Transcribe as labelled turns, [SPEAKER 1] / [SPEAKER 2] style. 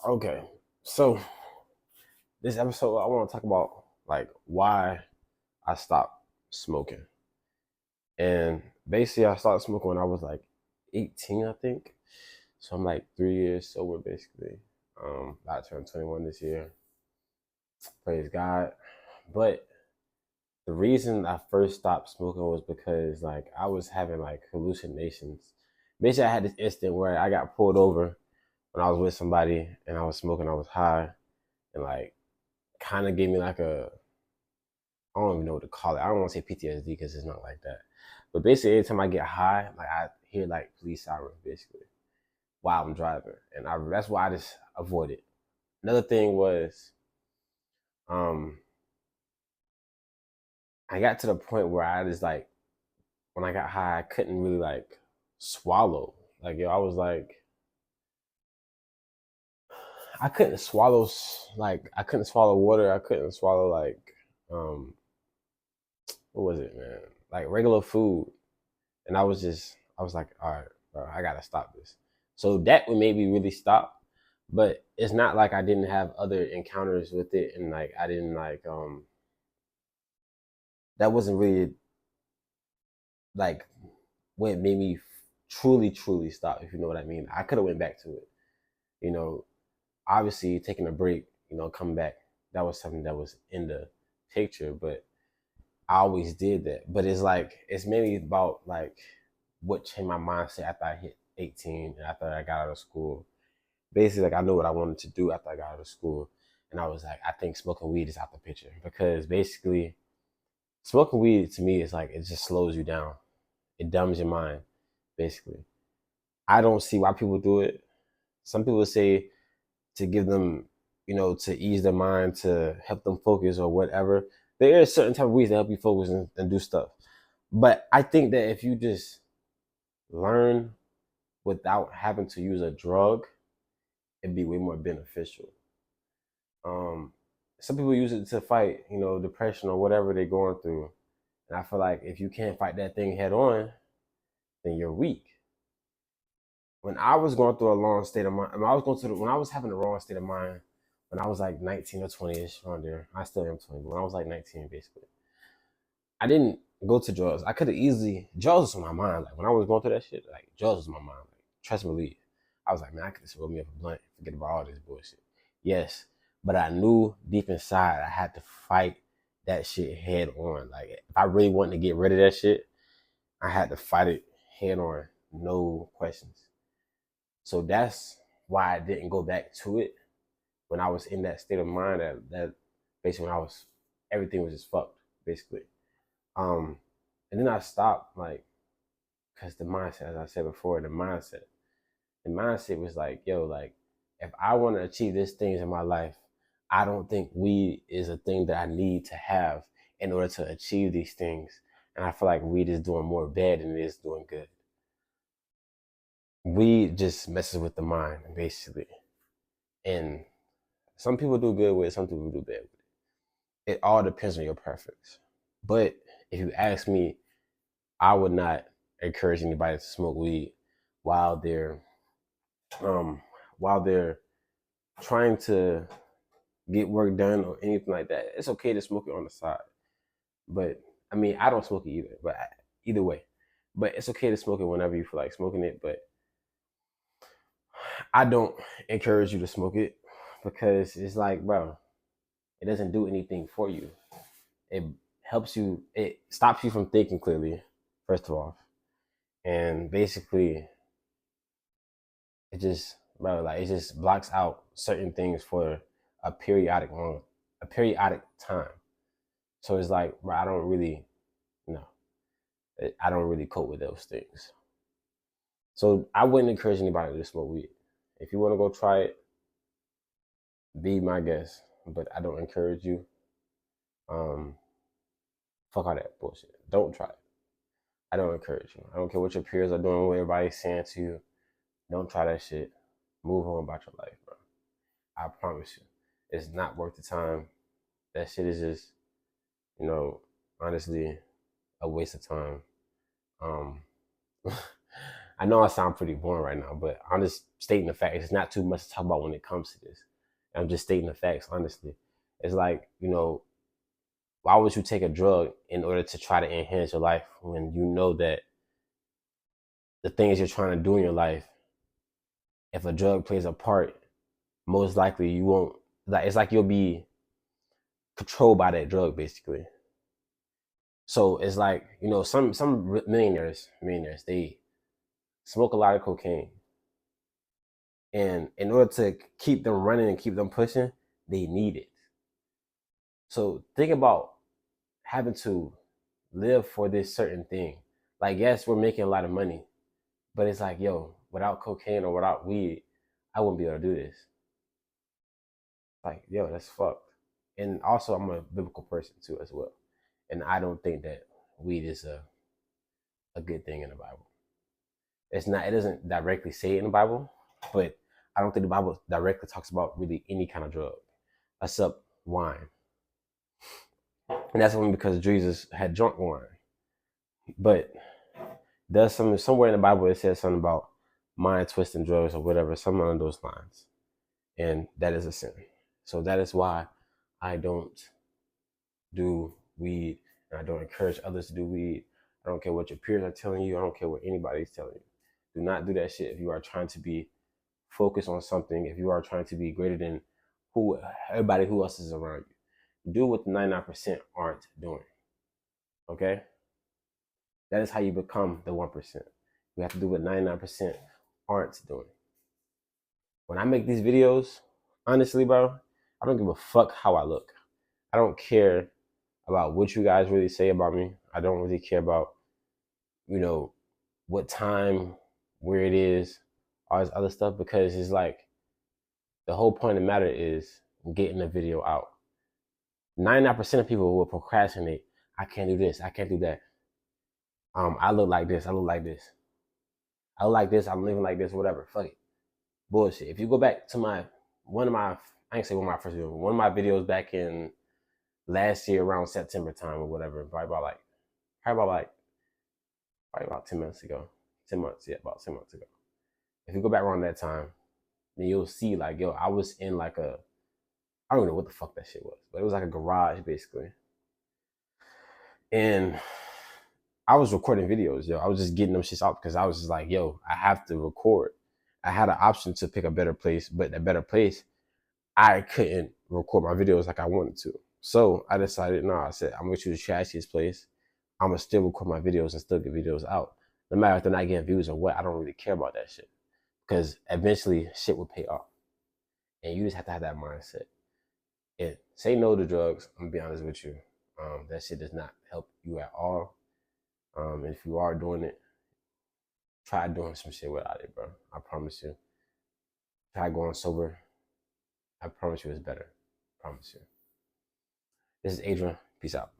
[SPEAKER 1] Okay, so this episode I want to talk about like why I stopped smoking, and basically I started smoking when I was like 18, I think. So I'm like 3 years sober, basically. I turned 21 this year. Praise God. But the reason I first stopped smoking was because like I was having like hallucinations. Basically, I had this instant where I got pulled over when I was with somebody and I was smoking. I was high and like kind of gave me like a I don't even know what to call it. I don't want to say PTSD because it's not like that. But basically, every time I get high, like I hear like police sirens basically while I'm driving, and that's why I just avoid it. Another thing was, um, I got to the point where I just like when I got high, I couldn't really like swallow. Like yo, I was like I couldn't swallow like I couldn't swallow water. I couldn't swallow like um what was it, man? Like regular food. And I was like, all right, bro, I gotta stop this. So that would maybe really stop. But it's not like I didn't have other encounters with it and like I didn't like that wasn't really like what made me truly stop, if you know what I mean. I could have went back to it. You know, obviously taking a break, coming back, that was something that was in the picture, but I always did that. But it's like it's mainly about like what changed my mindset after I hit 18 and after I got out of school. Basically, like I knew what I wanted to do after I got out of school. And I was like, I think smoking weed is out the picture. Because basically smoking weed to me is like it just slows you down. It dumbs your mind, basically. I don't see why people do it. Some people say to give them, to ease their mind, to help them focus or whatever. There is certain type of weeds that help you focus and do stuff. But I think that if you just learn without having to use a drug, it'd be way more beneficial. Um, some people use it to fight, depression or whatever they're going through. And I feel like if you can't fight that thing head on, then you're weak. When I was going through a long state of mind, when I was having the wrong state of mind, when I was like 19 or 20ish around there, I still am 20, but when I was like 19, basically, I didn't go to drugs. I could have easily drugs was on my mind. Like when I was going through that shit, like drugs was on my mind. Like trust me, believe. I was like, man, I could just roll me up a blunt, forget about all this bullshit. Yes, but I knew deep inside I had to fight that shit head on. Like if I really wanted to get rid of that shit, I had to fight it head on, no questions. So that's why I didn't go back to it when I was in that state of mind that basically when I was everything was just fucked, basically. Um, and then I stopped, like, because the mindset, as I said before, the mindset was like, yo, like, if I want to achieve these things in my life, I don't think weed is a thing that I need to have in order to achieve these things. And I feel like weed is doing more bad than it is doing good. Weed just messes with the mind, basically. And some people do good with it, some people do bad with it. It all depends on your preference. But if you ask me, I would not encourage anybody to smoke weed while they're um while they're trying to get work done or anything like that. It's okay to smoke it on the side, but I mean I don't smoke it either. But either way, but it's okay to smoke it whenever you feel like smoking it. But I don't encourage you to smoke it because it's like, bro, it doesn't do anything for you. It helps you. It stops you from thinking clearly, first of all, and basically it just bro like it just blocks out certain things for a periodic moment, a periodic time. So it's like, bro, I don't really, no, I don't really cope with those things. So I wouldn't encourage anybody to smoke weed. If you want to go try it, be my guest, but I don't encourage you. Um, fuck all that bullshit. Don't try it. I don't encourage you. I don't care what your peers are doing, what everybody's saying to you. Don't try that shit. Move on about your life, bro. I promise you, it's not worth the time. That shit is just, you know, honestly, a waste of time. Um, I know I sound pretty boring right now, but I'm just stating the facts. It's not too much to talk about when it comes to this. I'm just stating the facts, honestly. It's like, why would you take a drug in order to try to enhance your life when you know that the things you're trying to do in your life, if a drug plays a part, most likely you won't, like, it's like you'll be controlled by that drug, basically. So it's like, some millionaires, they smoke a lot of cocaine. And in order to keep them running and keep them pushing, they need it. So think about having to live for this certain thing. Like, yes, we're making a lot of money, but it's like, yo, without cocaine or without weed, I wouldn't be able to do this. Like, yo, that's fucked. And also, I'm a biblical person too, as well. And I don't think that weed is a good thing in the Bible. It's not, it doesn't directly say it in the Bible, but I don't think the Bible directly talks about really any kind of drug except wine. And that's only because Jesus had drunk wine. But there's somewhere in the Bible it says something about mind twisting drugs or whatever, something along those lines. And that is a sin. So that is why I don't do weed, and I don't encourage others to do weed. I don't care what your peers are telling you. I don't care what anybody's telling you. Do not do that shit if you are trying to be focused on something, if you are trying to be greater than everybody who else is around you. Do what the 99% aren't doing. Okay? That is how you become the 1%. You have to do what 99% aren't doing. When I make these videos, honestly, bro, I don't give a fuck how I look. I don't care about what you guys really say about me. I don't really care about, what time, where it is, all this other stuff, because it's like the whole point of the matter is getting the video out. 99% of people will procrastinate. I can't do this. I can't do that. I look like this. I look like this. I look like this. I'm living like this. Whatever. Fuck it. Bullshit. If you go back to I ain't say one of my first videos, one of my videos back in last year around September time or whatever, probably about 10 months ago. 10 months, yeah, about 10 months ago. If you go back around that time, then you'll see like, yo, I was in like I don't know what the fuck that shit was, but it was like a garage basically. And I was recording videos, yo. I was just getting them shits out because I was just like, yo, I have to record. I had an option to pick a better place, but a better place, I couldn't record my videos like I wanted to. So I decided, no, I said, I'm gonna choose the trashiest place. I'm gonna still record my videos and still get videos out. No matter if they're not getting views or what, I don't really care about that shit. Because eventually shit will pay off. And you just have to have that mindset. And say no to drugs. I'm gonna be honest with you. That shit does not help you at all. If you are doing it, try doing some shit without it, bro. I promise you. Try going sober. I promise you it's better. I promise you. This is Adrian. Peace out.